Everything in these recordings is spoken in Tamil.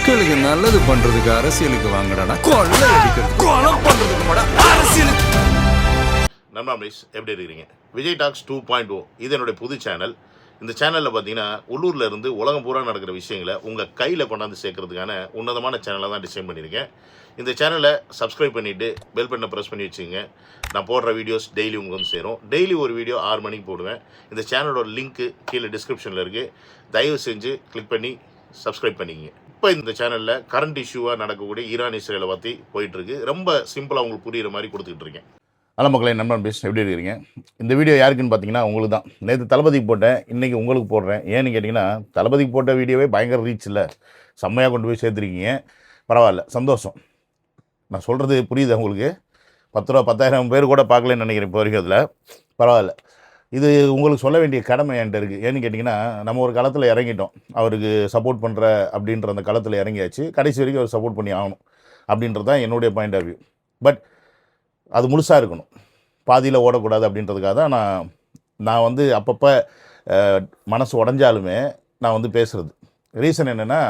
மக்களுக்கு நல்லது பண்றதுக்கு அரசியலுக்கு வாங்கடா, கொள்ளை அடிக்கிறது கொலை பண்றதுக்கு மாடா அரசியலுக்கு. நண்பர்களே, எப்படி இருக்கிறீங்க? விஜய் டாக்ஸ் 2.0 இது என்னுடைய புது சேனல். இந்த சேனலில் பார்த்தீங்கன்னா உள்ளூரில் இருந்து உலகம் பூரா நடக்கிற விஷயங்களை உங்கள் கையில் கொண்டாந்து சேர்க்கறதுக்கான உன்னதமான சேனலை தான் டிசைன் பண்ணியிருக்கேன். இந்த சேனலை சப்ஸ்கிரைப் பண்ணிவிட்டு பெல் பட்டனை ப்ரெஸ் பண்ணி வச்சுங்க. நான் போடுற வீடியோஸ் டெய்லி உங்களுக்கு வந்து சேரும். டெய்லி ஒரு வீடியோ 6 மணிக்கு போடுவேன். இந்த சேனலோட லிங்க்கு கீழே டிஸ்கிரிப்ஷனில் இருக்குது. தயவு செஞ்சு கிளிக் பண்ணி சப்ஸ்கிரைப் பண்ணிக்கிங்க. இப்போ இந்த சேனலில் கரண்ட் இஷ்யூவாக நடக்கக்கூடிய ஈரான் இஸ்ரேலை பற்றி போயிட்டுருக்கு. ரொம்ப சிம்பிளாக உங்களுக்கு புரிகிற மாதிரி கொடுத்துக்கிட்டு இருக்கேன். நல்ல மக்களே, நண்பன் பேஸ் எப்படி இருக்கிறீங்க? இந்த வீடியோ யாருக்குன்னு பார்த்தீங்கன்னா உங்களுக்கு தான். நேற்று தளபதிக்கு போட்டேன், இன்றைக்கி உங்களுக்கு போடுறேன். ஏன்னு கேட்டிங்கன்னா தளபதிக்கு போட்ட வீடியோவே பயங்கர ரீச் இல்லை, செம்மையாக கொண்டு போய் சேர்த்துருக்கீங்க. பரவாயில்ல, சந்தோஷம். நான் சொல்கிறது புரியுது உங்களுக்கு. 10 ரூபா 10,000 பேர் கூட பார்க்கலன்னு நினைக்கிறேன் இப்போ வரைக்கும். அதில் பரவாயில்ல. இது உங்களுக்கு சொல்ல வேண்டிய கடமை என்கிட்ட இருக்குது. ஏன்னு கேட்டிங்கன்னா நம்ம ஒரு களத்தில் இறங்கிட்டோம். அவருக்கு சப்போர்ட் பண்ணுற அப்படின்ற அந்த களத்தில் இறங்கியாச்சு. கடைசி வரைக்கும் அவர் சப்போர்ட் பண்ணி ஆகணும் அப்படின்றது தான் என்னுடைய பாயிண்ட் ஆஃப் வியூ. பட் அது முழுசாக இருக்கணும், பாதியில் ஓடக்கூடாது அப்படின்றதுக்காக தான் நான் வந்து அப்பப்போ மனசு உடஞ்சாலுமே நான் வந்து பேசுகிறது. ரீசன் என்னென்னா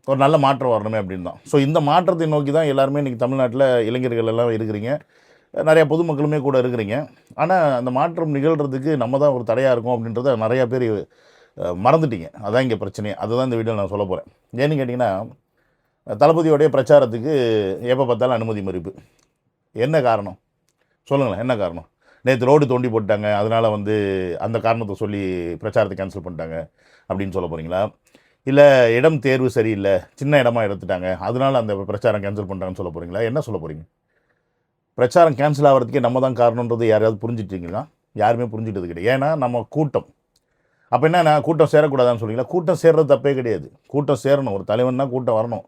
ஒரு நல்ல மாற்றம் வரணுமே அப்படின்னு தான். ஸோ இந்த மாற்றத்தை நோக்கி தான் எல்லாருமே இன்றைக்கி தமிழ்நாட்டில் இளைஞர்கள் எல்லாம் இருக்கிறீங்க, நிறையா பொதுமக்களுமே கூட இருக்கிறீங்க. ஆனால் அந்த மாற்றம் நிகழ்கிறதுக்கு நம்ம தான் ஒரு தடையாக இருக்கும் அப்படின்றத நிறையா பேர் மறந்துட்டீங்க. அதான் இங்கே பிரச்சனையே. அதுதான் இந்த வீடியோவில் நான் சொல்ல போகிறேன். ஏன்னு கேட்டிங்கன்னா தளபதியோடைய பிரச்சாரத்துக்கு எப்போ பார்த்தாலும் அனுமதி மறுப்பு. என்ன காரணம் சொல்லுங்களேன்? என்ன காரணம்? நேற்று ரோடு தோண்டி போட்டாங்க, அதனால் வந்து அந்த காரணத்தை சொல்லி பிரச்சாரத்தை கேன்சல் பண்ணிட்டாங்க அப்படின்னு சொல்ல போகிறீங்களா? இல்லை இடம் தேர்வு சரியில்லை, சின்ன இடமா எடுத்துட்டாங்க, அதனால் அந்த பிரச்சாரம் கேன்சல் பண்ணிட்டாங்கன்னு சொல்ல போகிறீங்களா? என்ன சொல்ல போகிறீங்க? பிரச்சாரம் கேன்சல் ஆகிறதுக்கே நம்ம தான் காரணன்றது யாரையாவது புரிஞ்சிட்டிங்களா? யாருமே புரிஞ்சிட்டது கிடையாது. ஏன்னா நம்ம கூட்டம். அப்போ என்ன, கூட்டம் சேரக்கூடாதான்னு சொல்லிங்களா? கூட்டம் சேர்றது தப்பே கிடையாது. கூட்டம் சேரணும், ஒரு தலைவன்னா கூட்டம் வரணும்.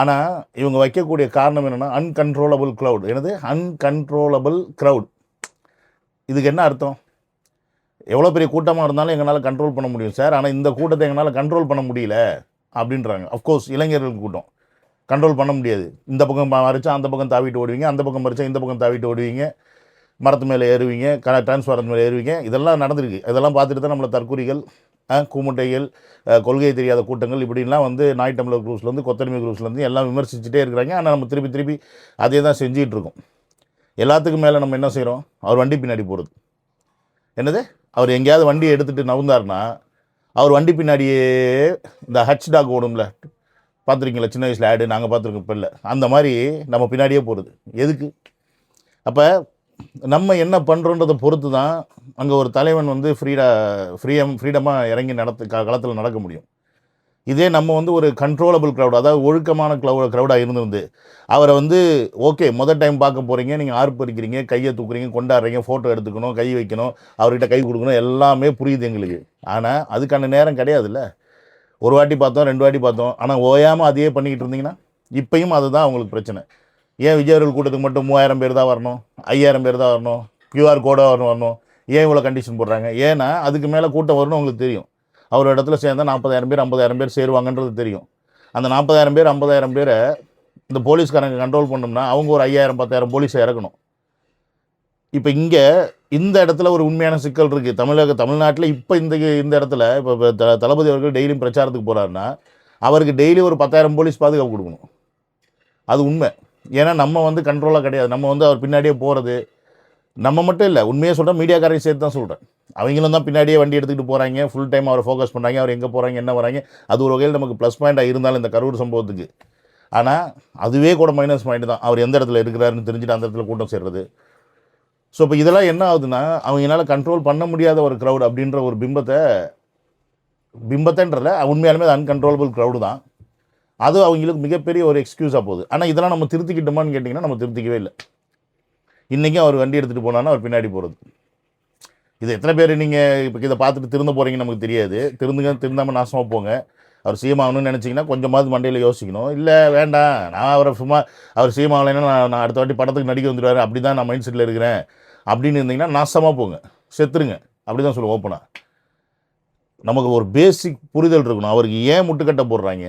ஆனால் இவங்க வைக்கக்கூடிய காரணம் என்னென்னா அன்கன்ட்ரோலபிள் க்ரௌட். என்னது அன்கன்ட்ரோலபிள் க்ரௌட்? இதுக்கு என்ன அர்த்தம்? எவ்வளோ பெரிய கூட்டமாக இருந்தாலும் எங்களால் கண்ட்ரோல் பண்ண முடியும் சார், ஆனால் இந்த கூட்டத்தை எங்களால் கண்ட்ரோல் பண்ண முடியல அப்படின்றாங்க. அஃப்கோர்ஸ் இளைஞர்கள் கூட்டம் கண்ட்ரோல் பண்ண முடியாது. இந்த பக்கம் மறைச்சா அந்த பக்கம் தாவிட்டு ஓடுவீங்க, அந்த பக்கம் மறைச்சா இந்த பக்கம் தாவிட்டு ஓடுவீங்க, மரத்து மேலே ஏறுவீங்க, டிரான்ஸ்ஃபாரத்து மேலே ஏறுவீங்க. இதெல்லாம் நடந்திருக்கு. இதெல்லாம் பார்த்துட்டு தான் நம்மளை தற்கூரிகள், கூமுட்டைகள், கொள்கை தெரியாத கூட்டங்கள் இப்படின்லாம் வந்து நாய் டம்ளர் குரூப்ஸ்லேருந்து கொத்தடிமை குரூப்ஸ்லேருந்து எல்லாம் விமர்சிச்சுட்டே இருக்கிறாங்க. ஆனால் நம்ம திருப்பி அதே தான் செஞ்சிகிட்டு இருக்கோம். எல்லாத்துக்கும் மேலே நம்ம என்ன செய்கிறோம்? அவர் வண்டி பின்னாடி போகிறது. என்னது? அவர் எங்கேயாவது வண்டியை எடுத்துகிட்டு நவுந்தார்னா அவர் வண்டி பின்னாடியே இந்த ஹச் டாக் ஓடும்ல, பார்த்துருக்கீங்களா? சின்ன வயசில் ஆடு நாங்கள் பார்த்துருக்கோம். இப்போ இல்லை, அந்த மாதிரி நம்ம பின்னாடியே போகிறது. எதுக்கு? அப்போ நம்ம என்ன பண்ணுறோன்றதை பொறுத்து தான் அங்கே ஒரு தலைவன் வந்து ஃப்ரீடமாக இறங்கி களத்தில் நடக்க முடியும். இதே நம்ம வந்து ஒரு கண்ட்ரோலபிள் க்ரௌட், அதாவது ஒழுக்கமான க்ரௌடாக இருந்திருந்து அவரை வந்து ஓகே முதல் டைம் பார்க்க போகிறீங்க, நீங்கள் ஆர்ப்பரிக்கிறீங்க, கையை தூக்குறீங்க, கொண்டாடுறீங்க, ஃபோட்டோ எடுத்துக்கணும், கை வைக்கணும், அவர்கிட்ட கை கொடுக்கணும், எல்லாமே புரியுது எங்களுக்கு. ஆனால் அதுக்கான நேரம் கிடையாதுல்ல. ஒரு வாட்டி பார்த்தோம், 2 வாட்டி பார்த்தோம், ஆனால் ஓயாமல் அதையே பண்ணிக்கிட்டு இருந்தீங்கன்னா இப்பயும் அதுதான் அவங்களுக்கு பிரச்சனை. ஏன் விஜயர்கள் கூட்டத்துக்கு மட்டும் 3000 பேர் தான் வரணும், 5000 பேர் தான் வரணும், QR கோடாக வரணும்? ஏன் இவ்வளோ கண்டிஷன் போடுறாங்க? ஏன்னா அதுக்கு மேலே கூட்டம் வரணும் உங்களுக்கு தெரியும். அவர் இடத்துல சேர்ந்தால் 40,000 பேர் 50,000 பேர் சேருவாங்கன்றது தெரியும். அந்த 40,000 பேர் 50,000 பேரை இந்த போலீஸ்காரங்க கண்ட்ரோல் பண்ணோம்னா அவங்க ஒரு 5,000 10,000 போலீஸை இறக்கணும். இப்போ இங்கே இந்த இடத்துல ஒரு உண்மையான சிக்கல் இருக்குது. தமிழ்நாட்டில் இப்போ இந்த இடத்துல இப்போ தளபதி அவர்கள் டெய்லியும் பிரச்சாரத்துக்கு போகிறாருன்னா அவருக்கு டெய்லி ஒரு 10,000 போலீஸ் பாதுகாப்பு கொடுக்கணும். அது உண்மை. ஏன்னா நம்ம வந்து கண்ட்ரோலாக கிடையாது. நம்ம வந்து அவர் பின்னாடியே போகிறது. நம்ம மட்டும் இல்லை, உண்மையாக சொல்கிறேன், மீடியாக்காரையும் சேர்த்து தான் சொல்கிறேன். அவங்களும் தான் பின்னாடியே வண்டி எடுத்துக்கிட்டு போகிறாங்க, ஃபுல் டைம் அவரை ஃபோக்கஸ் பண்ணுறாங்க, அவர் எங்கே போகிறாங்க, என்ன வராங்க. அது ஒரு வகையில் நமக்கு ப்ளஸ் பாயிண்ட்டாக இருந்தாலும் இந்த கரூர் சம்பவத்துக்கு. ஆனால் அதுவே கூட மைனஸ் பாயிண்ட் தான். அவர் எந்த இடத்துல இருக்கிறாருன்னு தெரிஞ்சுட்டு அந்த இடத்துல கூட்டம் சேர்றது. ஸோ இப்போ இதெல்லாம் என்ன ஆகுதுன்னா அவங்களால கண்ட்ரோல் பண்ண முடியாத ஒரு க்ரௌட் அப்படின்ற ஒரு பிம்பத்தைன்றதில் உண்மையாலுமே அது அன்கன்ட்ரோலபிள் க்ரௌடு தான். அது அவங்களுக்கு மிகப்பெரிய ஒரு எக்ஸ்கியூஸாக போகுது. ஆனால் இதெல்லாம் நம்ம திருத்திக்கிட்டோமான்னு கேட்டிங்கன்னா நம்ம திருத்திக்கவே இல்லை. இன்றைக்கும் அவர் வண்டி எடுத்துகிட்டு போனான்னா அவர் பின்னாடி போகிறது. இது எத்தனை பேர் நீங்கள் இப்போ இதை பார்த்துட்டு திருந்த போகிறீங்கன்னு நமக்கு தெரியாது. திருந்தாமல் நாசமாக போங்க. அவர் சிஎம் ஆகணும்னு நினச்சிங்கன்னா கொஞ்சமாவது மண்டையில் யோசிக்கணும். இல்லை வேண்டாம், நான் அவரை சும்மா அவர் சிஎம் ஆகலைன்னா நான் அடுத்த வாட்டி படத்துக்கு நடிக்க வந்துடுவார், அப்படி தான் நான் மைண்ட் செட்டில் இருக்கிறேன் அப்படின்னு இருந்தீங்கன்னா நாசமாக போங்க, செத்துருங்க. அப்படி தான் சொல்லுவோம் ஓப்பனாக. நமக்கு ஒரு பேசிக் புரிதல் இருக்கணும். அவருக்கு ஏன் முட்டுக்கட்டை போடுறாங்க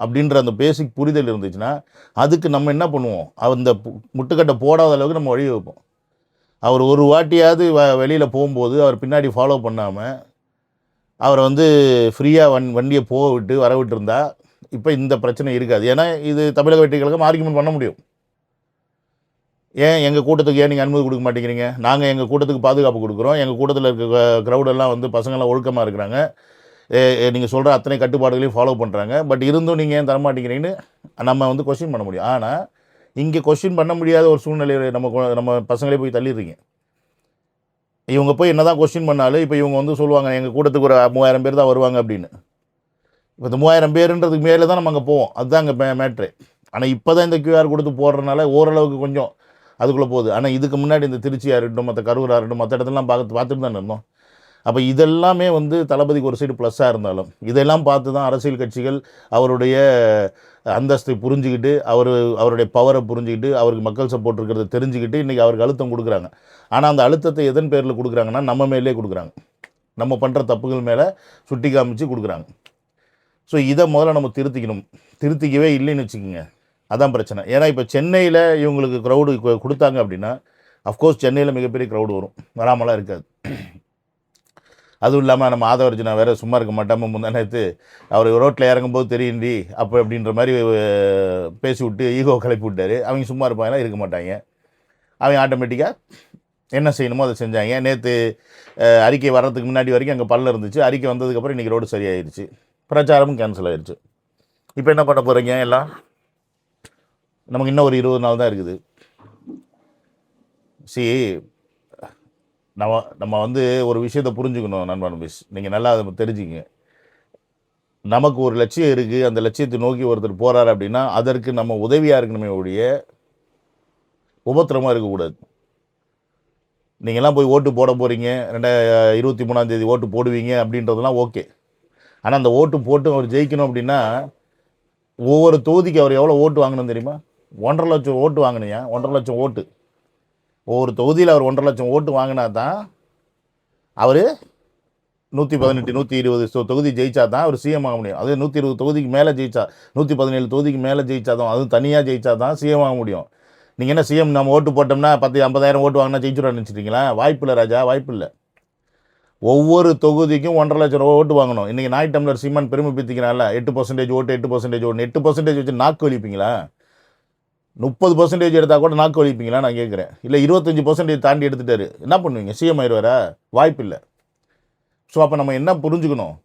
அப்படின்ற அந்த பேசிக் புரிதல் இருந்துச்சுன்னா அதுக்கு நம்ம என்ன பண்ணுவோம்? அந்த முட்டுக்கட்டை போடாத அளவுக்கு நம்ம வழி வைப்போம். அவர் ஒரு வாட்டியாவது வெளியில் போகும்போது அவர் பின்னாடி ஃபாலோ பண்ணாமல் அவரை வந்து ஃப்ரீயாக வண்டியை போக விட்டு வர விட்டுருந்தா இப்போ இந்த பிரச்சனை இருக்காது. ஏன்னா இது தமிழக வெற்றி கழகம் ஆர்கியூமெண்ட் பண்ண முடியும். ஏன் எங்கள் கூட்டத்துக்கு ஏன் நீங்கள் அனுமதி கொடுக்க மாட்டேங்கிறீங்க? நாங்கள் எங்கள் கூட்டத்துக்கு பாதுகாப்பு கொடுக்குறோம். எங்கள் கூட்டத்தில் இருக்க க்ரௌடெல்லாம் வந்து பசங்கள்லாம் ஒழுக்கமாக இருக்கிறாங்க. நீங்கள் சொல்கிற அத்தனை கட்டுப்பாடுகளையும் ஃபாலோ பண்ணுறாங்க. பட் இருந்தும் நீங்கள் ஏன் தரமாட்டேங்கிறீங்கன்னு நம்ம வந்து கொஸ்டின் பண்ண முடியும். ஆனால் இங்கே கொஸ்டின் பண்ண முடியாத ஒரு சூழ்நிலையை நம்ம பசங்களே போய் தள்ளிடுறீங்க. இவங்க போய் என்ன தான் கொஸ்டின் பண்ணாலும் இப்போ இவங்க வந்து சொல்லுவாங்க எங்கள் கூட்டத்துக்கு ஒரு 3000 பேர் தான் வருவாங்க அப்படின்னு. இப்போ இந்த 3000 பேருன்றதுக்கு மேலே தான் நம்ம அங்கே போவோம். அதுதான் அங்கே மேட்ரு. ஆனால் இப்போ தான் இந்த கியூஆர் கொடுத்து போடுறதுனால ஓரளவுக்கு கொஞ்சம் அதுக்குள்ளே போகுது. ஆனால் இதுக்கு முன்னாடி இந்த திருச்சியாக இருக்கட்டும், மற்ற கரூராக இருக்கட்டும், மற்ற இடத்துலாம் பார்த்துட்டு தான் இருந்தோம். அப்போ இதெல்லாமே வந்து தளபதிக்கு ஒரு சைடு ப்ளஸ்ஸாக இருந்தாலும் இதெல்லாம் பார்த்து தான் அரசியல் கட்சிகள் அவருடைய அந்தஸ்தை புரிஞ்சுக்கிட்டு அவருடைய பவரை புரிஞ்சுக்கிட்டு அவருக்கு மக்கள் சப்போர்ட் இருக்கிறத தெரிஞ்சுக்கிட்டு இன்றைக்கி அவருக்கு அழுத்தம் கொடுக்குறாங்க. ஆனால் அந்த அழுத்தத்தை எதன் பேரில் கொடுக்குறாங்கன்னா நம்ம மேலே கொடுக்குறாங்க. நம்ம பண்ணுற தப்புகள் மேலே சுட்டி காமிச்சு கொடுக்குறாங்க. ஸோ இதை முதல்ல நம்ம திருத்திக்கவே இல்லைன்னு வச்சுக்கோங்க. அதான் பிரச்சனை. ஏன்னா இப்போ சென்னையில் இவங்களுக்கு க்ரௌடு கொடுத்தாங்க அப்படின்னா அஃப்கோர்ஸ் சென்னையில் மிகப்பெரிய க்ரௌடு வரும், வராமலாம் இருக்காது. அதுவும் இல்லாமல் நம்ம ஆதவர்ஜனா வேறு சும்மா இருக்க மாட்டாமல் முந்தானத்து அவர் ரோட்டில் இறங்கும்போது தெரியுண்டி அப்போ அப்படின்ற மாதிரி பேசி விட்டு ஈகோ கிளப்பி விட்டார். அவங்க சும்மா இருப்பாங்கன்னா இருக்க மாட்டாங்க. அவங்க ஆட்டோமேட்டிக்காக என்ன செய்யணுமோ அதை செஞ்சாங்க. நேற்று அறிக்கை வர்றதுக்கு முன்னாடி வரைக்கும் அங்கே பல்ல இருந்துச்சு. அறிக்கை வந்ததுக்கப்புறம் இன்றைக்கி ரோடு சரியாயிருச்சு, பிரச்சாரமும் கேன்சல் ஆயிடுச்சு. இப்போ என்ன பண்ண போகிறீங்க? எல்லாம் நமக்கு இன்னும் ஒரு 20 நாள் தான் இருக்குது. நம்ம வந்து ஒரு விஷயத்தை புரிஞ்சுக்கணும் நண்பன் மிஸ், நீங்கள் நல்லா அதை தெரிஞ்சுக்கங்க. நமக்கு ஒரு லட்சியம் இருக்குது, அந்த லட்சியத்தை நோக்கி ஒருத்தர் போகிறார் அப்படின்னா அதற்கு நம்ம உதவியாக இருக்கணுமே ஒழிய உபத்திரமாக இருக்கக்கூடாது. நீங்கள்லாம் போய் ஓட்டு போட போகிறீங்க, 23ஆம் தேதி ஓட்டு போடுவீங்க அப்படின்றதெல்லாம் ஓகே. ஆனால் அந்த ஓட்டு போட்டு அவர் ஜெயிக்கணும் அப்படின்னா ஒவ்வொரு தொகுதிக்கு அவர் எவ்வளோ ஓட்டு வாங்கணும் தெரியுமா? 1.5 லட்சம் ஓட்டு வாங்கினியா? 1.5 லட்சம் ஓட்டு. ஒவ்வொரு தொகுதியில் அவர் 1.5 லட்சம் ஓட்டு வாங்கினா தான் அவர் 118 120 தொகுதி ஜெயிச்சா தான் அவர் சிஎம் ஆக முடியும். அது 120 தொகுதிக்கு மேலே ஜெயிச்சா, 117 தொகுதிக்கு மேலே ஜெயிச்சா தான், அதுவும் தனியாக ஜெயிச்சா தான் சிஎம் ஆக முடியும். நீங்கள் என்ன சிஎம் நம்ம ஓட்டு போட்டோம்னா 50,000 ஓட்டு வாங்கினா ஜெயிச்சுருவான்னு நினச்சிட்டிங்களா? வாய்ப்பு இல்லை ராஜா, வாய்ப்பு இல்லை. ஒவ்வொரு தொகுதிக்கும் 1.5 லட்சம் ஓட்டு வாங்கணும். இன்றைக்கி நாய் டம்ளர் சீமான் பெருமை பற்றிக்கிறான்ல, 8% ஓட்டு 8% ஓட்டு 8% வச்சு நாக்கு வலிப்பீங்களா? 30% எடுத்தால் கூட நாக்கு வலிப்பீங்களா நான் கேட்குறேன். இல்லை 25% தாண்டி எடுத்துட்டாரு என்ன பண்ணுவீங்க? சிஎம் ஆயிடுவாரா? வாய்ப்பு இல்லை. ஸோ அப்போ நம்ம என்ன புரிஞ்சுக்கணும்,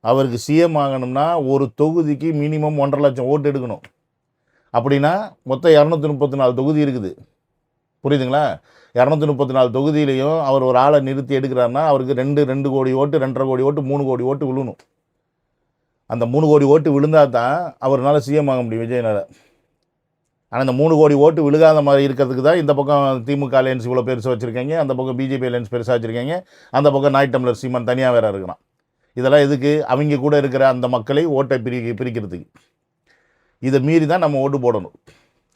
அவருக்கு சிஎம் ஆகணும்னா ஒரு தொகுதிக்கு மினிமம் 1.5 லட்சம் ஓட்டு எடுக்கணும். அப்படின்னா மொத்தம் 234 தொகுதி இருக்குது, புரியுதுங்களா? 234 தொகுதியிலையும் அவர் ஒரு ஆளை நிறுத்தி எடுக்கிறாருன்னா அவருக்கு 2 கோடி ஓட்டு 2.5 கோடி ஓட்டு 3 கோடி ஓட்டு விழணும். அந்த 3 கோடி ஓட்டு விழுந்தால் தான் அவரால் சிஎம் ஆக முடியும் விஜயனால். ஆனால் இந்த 3 கோடி ஓட்டு விழுகாத மாதிரி இருக்கிறதுக்கு தான் இந்த பக்கம் திமுக அலையன்ஸ் இவ்வளோ பெருசாக வச்சுருக்காங்க, அந்த பக்கம் பிஜேபி அலையன்ஸ் பெருசாக வச்சுருக்காங்க, அந்த பக்கம் நாய் டம்ளர் சீமான் தனியாக வேறு இருக்கிறான். இதெல்லாம் எதுக்கு? அவங்க கூட இருக்கிற அந்த மக்களை ஓட்டை பிரிக்கிறதுக்கு. இதை மீறி தான் நம்ம ஓட்டு போடணும்.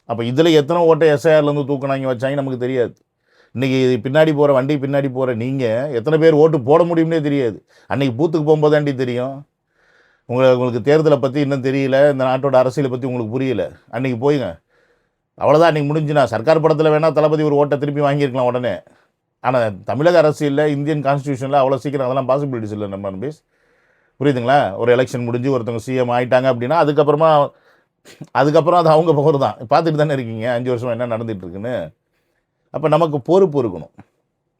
அப்போ இதில் எத்தனை ஓட்டை எஸ்ஐஆர்லேருந்து தூக்கினாங்க வச்சாங்க நமக்கு தெரியாது. இன்றைக்கி பின்னாடி போகிற வண்டி பின்னாடி போகிற நீங்கள் எத்தனை பேர் ஓட்டு போட முடியும்னே தெரியாது. அன்றைக்கி பூத்துக்கு போகும்போது தாண்டி தெரியும். உங்களுக்கு தேர்தலை பற்றி இன்னும் தெரியல, இந்த நாட்டோட அரசியலை பற்றி உங்களுக்கு புரியல. அன்றைக்கி போய்ங்க, அவ்வளோதான், அன்றைக்கி முடிஞ்சுனா சர்க்கார் படத்தில் வேணால் தளபதி ஒரு ஓட்டை திருப்பி வாங்கியிருக்கலாம் உடனே. ஆனால் தமிழக அரசியலில் இந்தியன் கான்ஸ்டியூஷனில் அவ்வளோ சீக்கிரம் அதெல்லாம் பாசிபிலிட்டிஸ் இல்லை நம்ம பேஸ், புரியுதுங்களா? ஒரு எலெக்ஷன் முடிஞ்சு ஒருத்தவங்க சிஎம் ஆகிட்டாங்க அப்படின்னா அதுக்கப்புறம் அது அவங்க பவர் தான். பார்த்துட்டு தானே இருக்கீங்க 5 வருஷம் என்ன நடந்துகிட்ருக்குன்னு. அப்போ நமக்கு பொறுப்பு இருக்கணும்.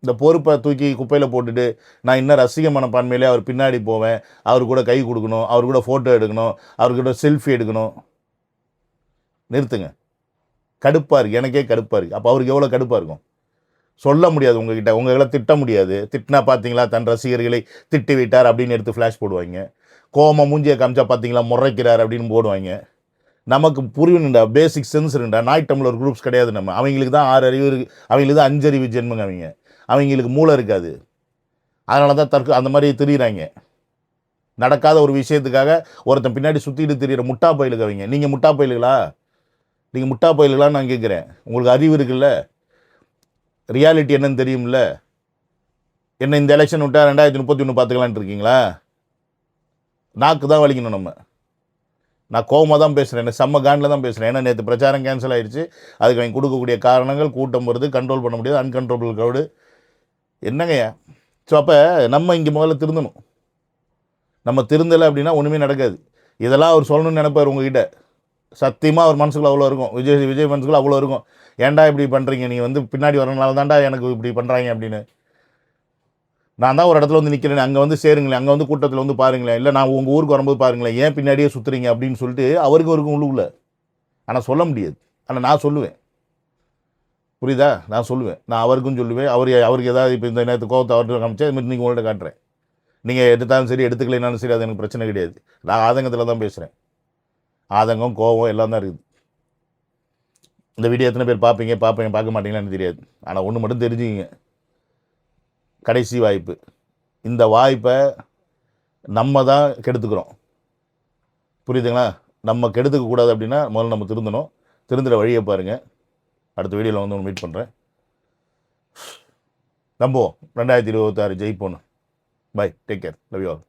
இந்த பொறுப்பை தூக்கி குப்பையில் போட்டுட்டு நான் இன்னும் ரசிக மனப்பான்மையிலே அவர் பின்னாடி போவேன், அவர் கூட கை கொடுக்கணும், அவர் கூட ஃபோட்டோ எடுக்கணும், அவர்கிட்ட செல்ஃபி எடுக்கணும். நிறுத்துங்க. கடுப்பாக இருக்குது, எனக்கே கடுப்பாக இருக்குது. அப்போ அவருக்கு எவ்வளோ கடுப்பாக இருக்கும் சொல்ல முடியாது. உங்களை திட்ட முடியாது. திட்டினா பார்த்தீங்களா தன் ரசிகர்களை திட்டி விட்டார் அப்படின்னு எடுத்து ஃப்ளாஷ் போடுவாங்க. கோம மூஞ்சியை காமிச்சா பார்த்தீங்களா முறைக்கிறார் அப்படின்னு போடுவாங்க. நமக்கு புரியணுண்டா, பேசிக் சென்ஸ் இருந்தா. நாய் டம்ளர் குரூப்ஸ் கிடையாது நம்ம. அவங்களுக்கு தான் 6 அறிவு இருக்குது, அவங்களுக்கு தான் 5 அறிவு ஜென்மங்க. அவங்களுக்கு மூளை இருக்காது. அதனால தான் அந்த மாதிரி திரியிறாங்க. நடக்காத ஒரு விஷயத்துக்காக ஒருத்தன் பின்னாடி சுற்றிட்டு திரியிற முட்டா பயிலுக்கு அவங்க. நீங்கள் முட்டா பயிலுங்களா? நீங்கள் முட்டா பயிலுகளான்னு நான் கேட்குறேன். உங்களுக்கு அறிவு இருக்குல்ல, ரியாலிட்டி என்னன்னு தெரியும்ல. என்ன இந்த எலெக்ஷன் விட்டால் 2031 பார்த்துக்கலான்ட்டு இருக்கீங்களா? நாக்கு தான் வலிக்கணும் நம்ம. நான் கோவமாக தான் பேசுகிறேன், என்ன செம்ம காண்டில் தான் பேசுகிறேன். ஏன்னா நேற்று பிரச்சாரம் கேன்சல் ஆகிடுச்சு. அதுக்கு அவங்க கொடுக்கக்கூடிய காரணங்கள் கூட்டம் வருது, கண்ட்ரோல் பண்ண முடியாது, அன்கண்ட்ரோலபிள் க்ரௌடு என்னங்கய்யா. ஸோ அப்போ நம்ம இங்கே முதல்ல திருந்தணும். நம்ம திருந்தலை அப்படின்னா ஒன்றுமே நடக்காது. இதெல்லாம் அவர் சொல்லணும்னு நினைப்பார் உங்ககிட்ட. சத்தியமாக அவர் மனசுக்குள்ள அவ்வளோ இருக்கும். விஜய் மனசுக்குள்ள அவ்வளோ இருக்கும். ஏன்டா இப்படி பண்ணுறீங்க, நீங்கள் வந்து பின்னாடி வரனால தான்டா எனக்கு இப்படி பண்ணுறாங்க அப்படின்னு. நான் தான் ஒரு இடத்துல வந்து நிற்கிறேன், அங்கே வந்து சேருங்களேன், அங்கே வந்து கூட்டத்தில் வந்து பாருங்களேன், இல்லை நான் உங்கள் ஊருக்கு வரும்போது பாருங்களேன், ஏன் பின்னாடியே சுற்றுறீங்க அப்படின்னு சொல்லிட்டு அவருக்கு உள்ளுக்குள்ள. ஆனால் சொல்ல முடியாது. ஆனால் நான் சொல்லுவேன். புரியுதா? நான் சொல்லுவேன். நான் அவருக்கும் சொல்லுவேன். அவருக்கு ஏதாவது இப்போ இந்த நேரத்து கோவத்தை அவர்கிட்ட காமிச்சா இது மாதிரி நீங்கள் உங்கள்கிட்ட காட்டுறேன். நீங்கள் எடுத்தாலும் சரி எடுத்துக்கலைனாலும் சரி அது எனக்கு பிரச்சனை கிடையாது. நான் ஆதங்கத்தில் தான் பேசுகிறேன். ஆதங்கம் கோவம் எல்லாம் தான் இருக்குது. இந்த வீடியோ எத்தனை பேர் பார்ப்பீங்க பார்க்க மாட்டீங்களான்னு தெரியாது. ஆனால் ஒன்று மட்டும் தெரிஞ்சுக்கிங்க, கடைசி வாய்ப்பு. இந்த வாய்ப்பை நம்ம தான் கெடுத்துக்கிறோம். புரியுதுங்களா? நம்ம கெடுத்துக்க கூடாது அப்படின்னா முதல்ல நம்ம திருந்தணும். திருந்துற வழியை பாருங்கள். அடுத்த வீடியோவில் வந்து மீட் பண்ணுறேன். நம்புவோம் 2026 ஜெயிப்போன்னு. Bye, take care, love you all.